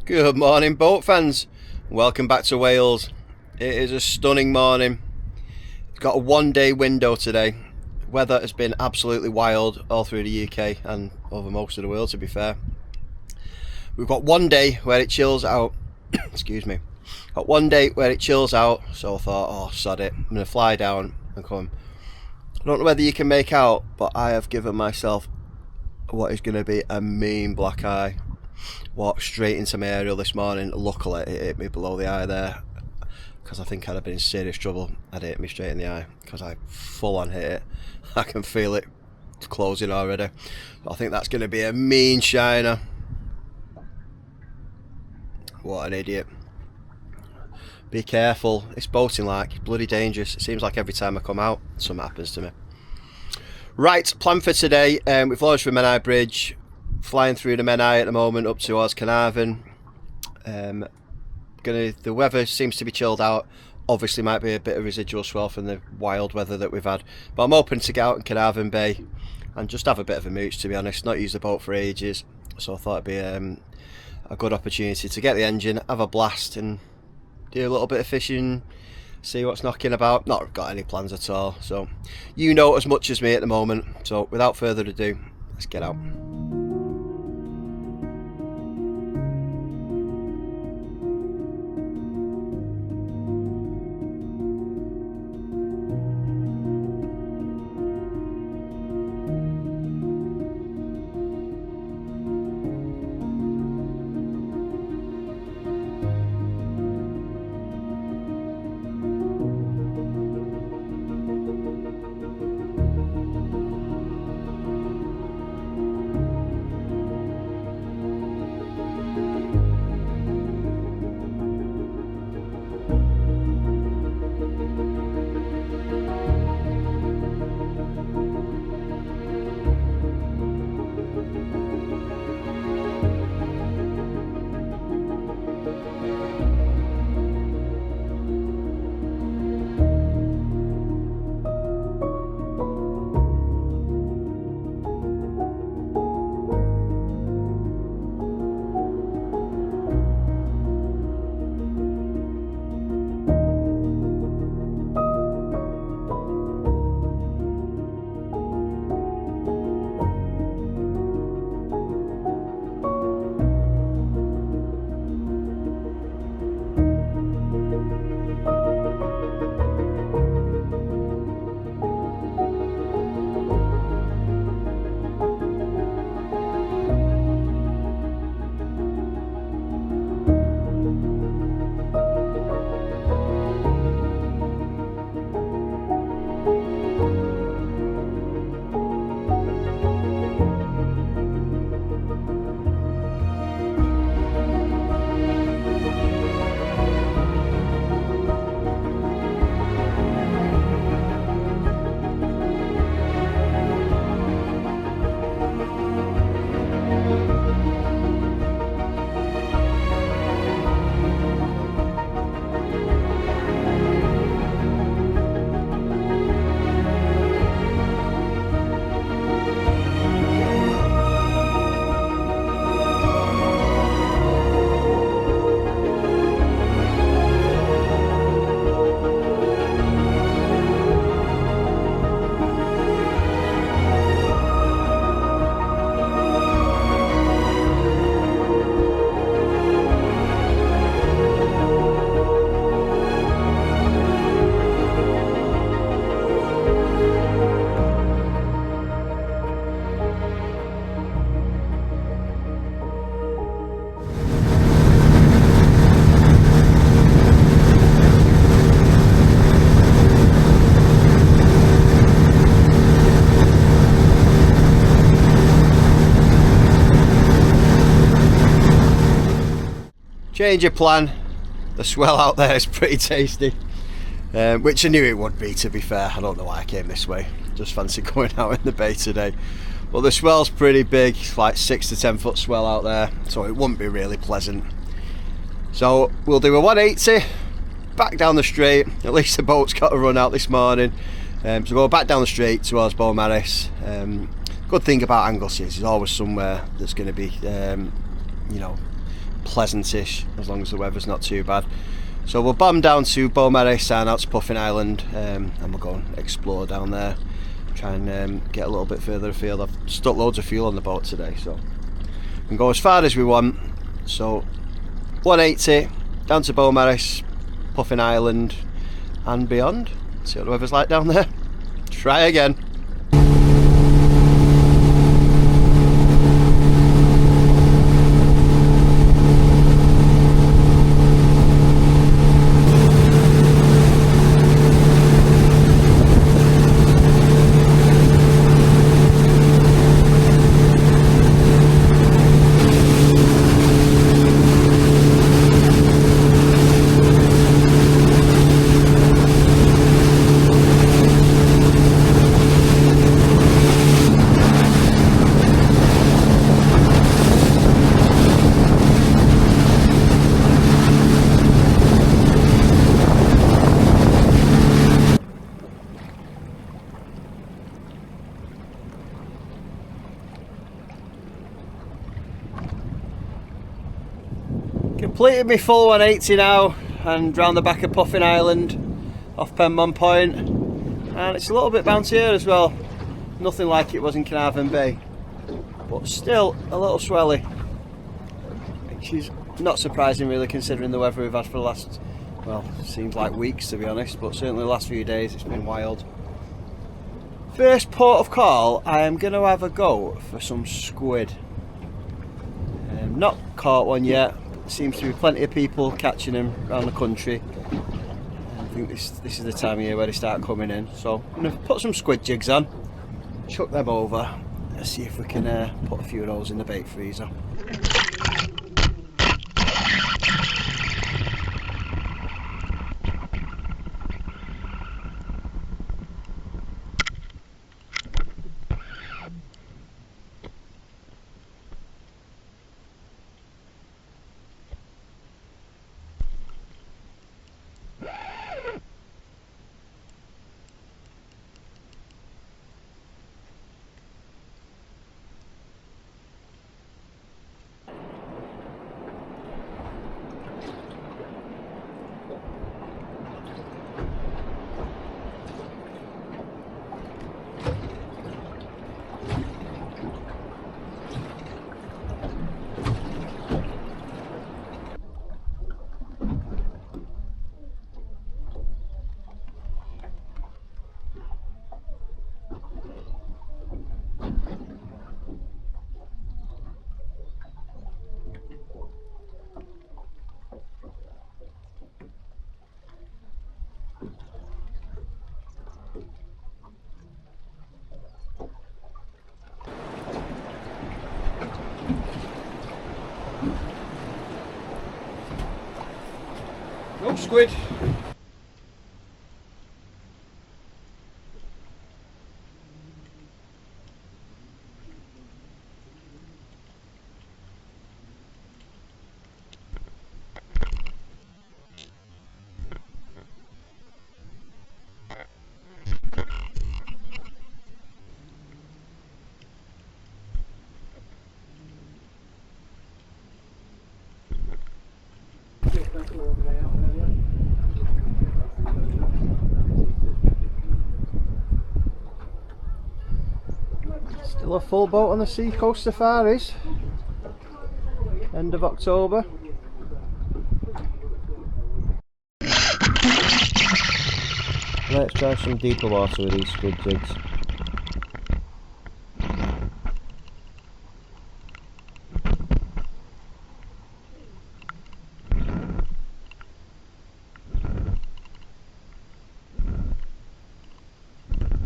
Good morning, boat fans. Welcome back to Wales. It is a stunning morning. It's got a one-day window today. Weather has been absolutely wild all through the UK and over most of the world, to be fair. We've got one day where it chills out. Excuse me. Got one day where it chills out, so I thought, oh, sod it. I'm going to fly down and come. I don't know whether you can make out, but I have given myself what is going to be a mean black eye. Walked straight into my aerial this morning. Luckily it hit me below the eye there, because I think I'd have been in serious trouble had it hit me straight in the eye, because I full on hit it. I can feel it closing already. But I think that's going to be a mean shiner. What an idiot. Be careful, it's boating like, it's bloody dangerous. It seems like every time I come out something happens to me. Right, plan for today. We've launched from Menai Bridge, flying through the Menai at the moment up towards Caernarfon. The weather seems to be chilled out. Obviously might be a bit of residual swell from the wild weather that we've had, but I'm hoping to get out in Caernarfon Bay and just have a bit of a mooch, to be honest. Not used the boat for ages, so I thought it'd be a good opportunity to get the engine, have a blast and do a little bit of fishing, see what's knocking about. Not got any plans at all, so you know as much as me at the moment. So without further ado, let's get out. Change of plan. The swell out there is pretty tasty, which I knew it would be, to be fair. I don't know why I came this way, just fancy going out in the bay today. But the swell's pretty big, it's like 6 to 10 foot swell out there, so it wouldn't be really pleasant. So we'll do a 180 back down the straight. At least the boat's got a run out this morning. So go back down the straight towards Beaumaris. Good thing about Anglesey is there's always somewhere that's going to be, you know, pleasantish as long as the weather's not too bad. So we'll bomb down to Menai and out to Puffin Island, and we'll go and explore down there, try and get a little bit further afield. I've stuck loads of fuel on the boat today, so we can go as far as we want. So 180 down to Menai, Puffin Island and beyond. See what the weather's like down there. Try again. Completed my full 180 now, and round the back of Puffin Island off Penmon Point, and it's a little bit bouncier as well. Nothing like it was in Caernarfon Bay, but still a little swelly, which is not surprising really considering the weather we've had for the last, well, seems like weeks to be honest, but certainly the last few days it's been wild. First port of call, I am going to have a go for some squid. Not caught one yet. Seems to be plenty of people catching them around the country. I think this is the time of year where they start coming in. So I'm going to put some squid jigs on, chuck them over, and see if we can put a few of those in the bait freezer. No squid. Still a full boat on the sea coast safaris. End of October. Let's try some deeper water with these squid jigs.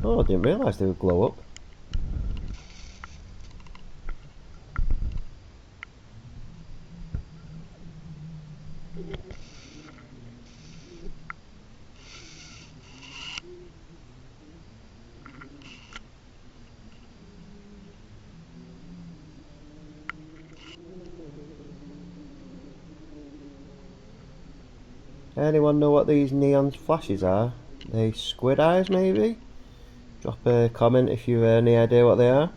Oh, I didn't realise they would glow up. Anyone know what these neon flashes are? They squid eyes maybe? Drop a comment if you have any idea what they are.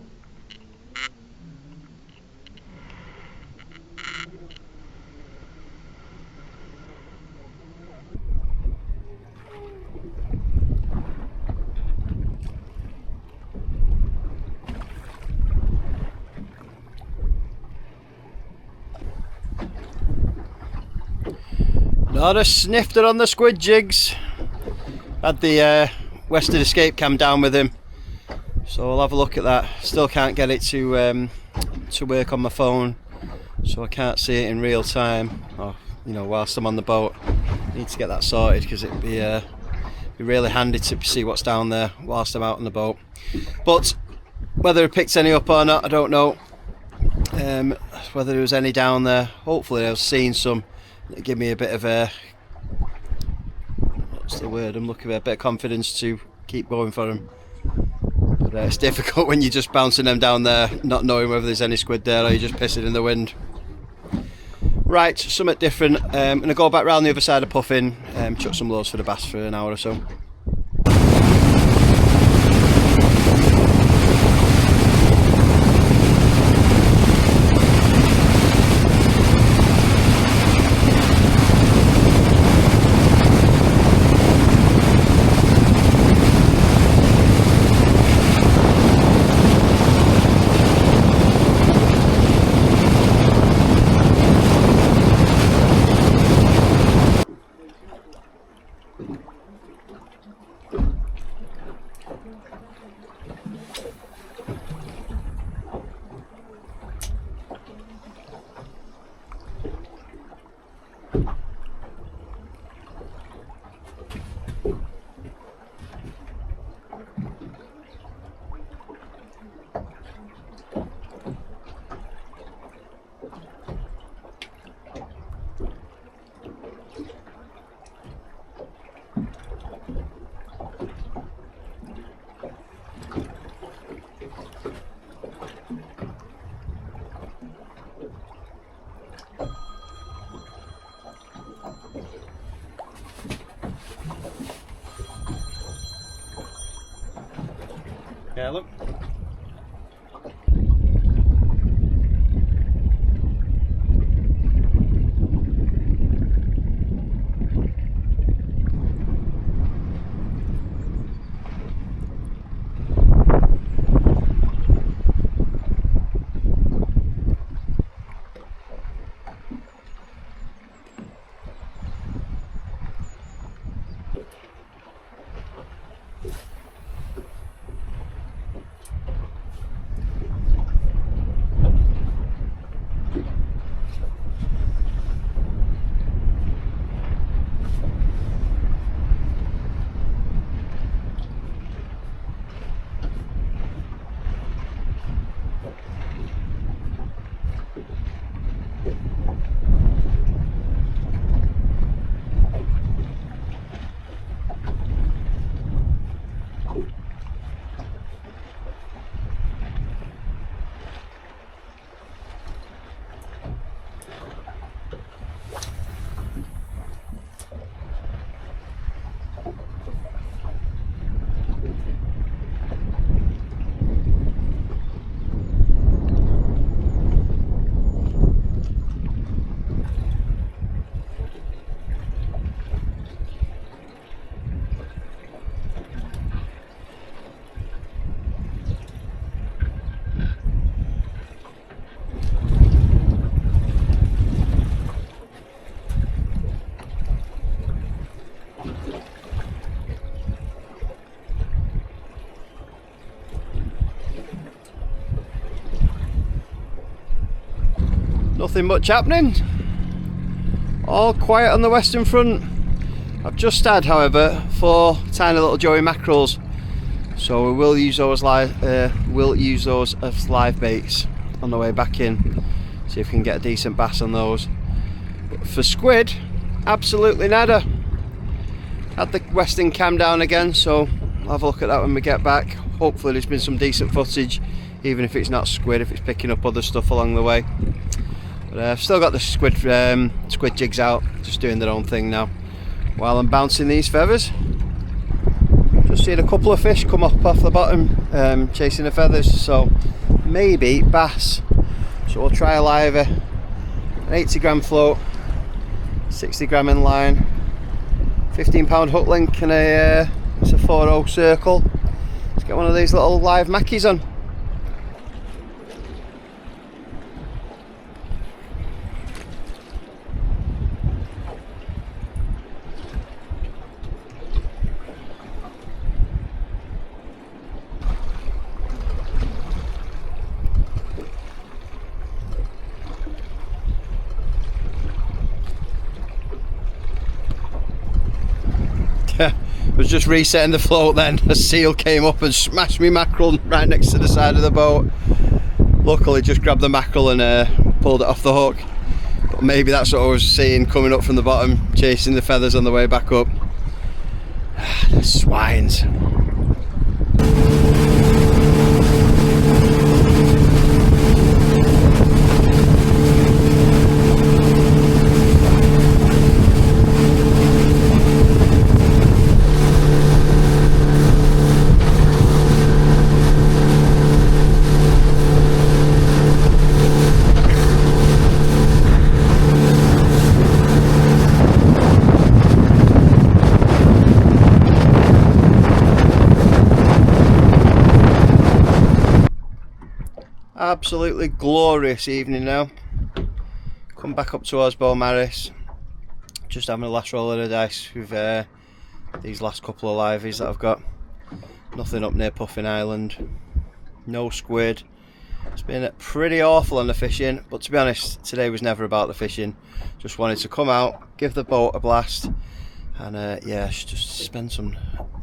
Not a snifter on the squid jigs. Had the Western Escape cam down with him, so we'll have a look at that. Still can't get it to work on my phone, so I can't see it in real time. Or, you know, whilst I'm on the boat, I need to get that sorted because it'd be really handy to see what's down there whilst I'm out on the boat. But whether it picked any up or not, I don't know. Whether there was any down there, hopefully I've seen some that give me a bit of a, what's the word I'm looking for, a bit of confidence to keep going for them. But it's difficult when you're just bouncing them down there, not knowing whether there's any squid there or you're just pissing in the wind. Right, something different. I'm going to go back round the other side of Puffin, chuck some loads for the bass for an hour or so. Yeah, look. Nothing much happening. All quiet on the western front. I've just had, however, 4 tiny little joey mackerels, so we will use those as live baits on the way back in. See if we can get a decent bass on those. But for squid, absolutely nada. Had the western cam down again, so I'll have a look at that when we get back. Hopefully there's been some decent footage, even if it's not squid, if it's picking up other stuff along the way. But I've still got the squid jigs out, just doing their own thing now while I'm bouncing these feathers. Just seen a couple of fish come up off the bottom, chasing the feathers, so maybe bass. So we'll try a liver, an 80 gram float, 60 gram in line, 15 pound hook link, and it's a 4-0 circle. Let's get one of these little live mackies on. was just resetting the float, then a seal came up and smashed me mackerel right next to the side of the boat. Luckily just grabbed the mackerel and pulled it off the hook. But maybe that's what I was seeing coming up from the bottom, chasing the feathers on the way back up. The swines. Absolutely glorious evening now. Come back up towards Beaumaris. Just having a last roll of the dice with these last couple of liveys that I've got. Nothing up near Puffin Island. No squid. It's been pretty awful on the fishing, but to be honest, today was never about the fishing. Just wanted to come out, give the boat a blast, and yeah, just spend some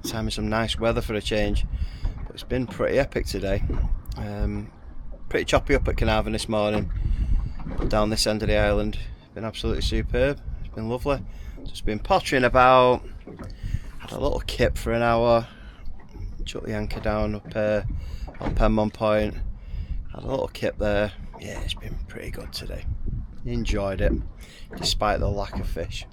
time in some nice weather for a change. But it's been pretty epic today. Pretty choppy up at Caernarfon this morning, but down this end of the island, it's been absolutely superb. It's been lovely. Just been pottering about, had a little kip for an hour, chucked the anchor down up on Penmon Point, had a little kip there. Yeah, it's been pretty good today. Enjoyed it, despite the lack of fish.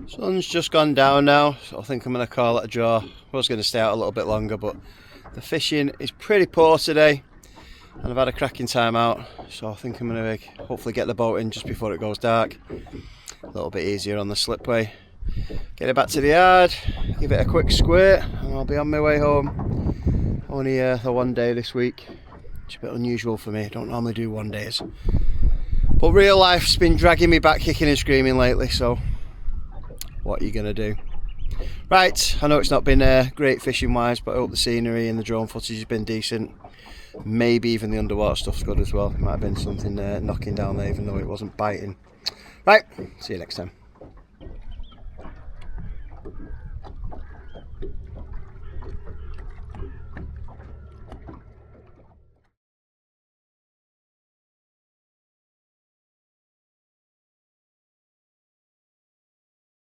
Sun's just gone down now, so I think I'm going to call it a draw. I was going to stay out a little bit longer, but the fishing is pretty poor today, and I've had a cracking time out, so I think I'm going to hopefully get the boat in just before it goes dark. A little bit easier on the slipway. Get it back to the yard, give it a quick squirt, and I'll be on my way home. Only the one day this week, which is a bit unusual for me. I don't normally do one days. But real life's been dragging me back kicking and screaming lately, so what are you going to do? Right, I know it's not been great fishing wise, but I hope the scenery and the drone footage has been decent. Maybe even the underwater stuff's good as well. It might have been something knocking down there even though it wasn't biting. Right, see you next time.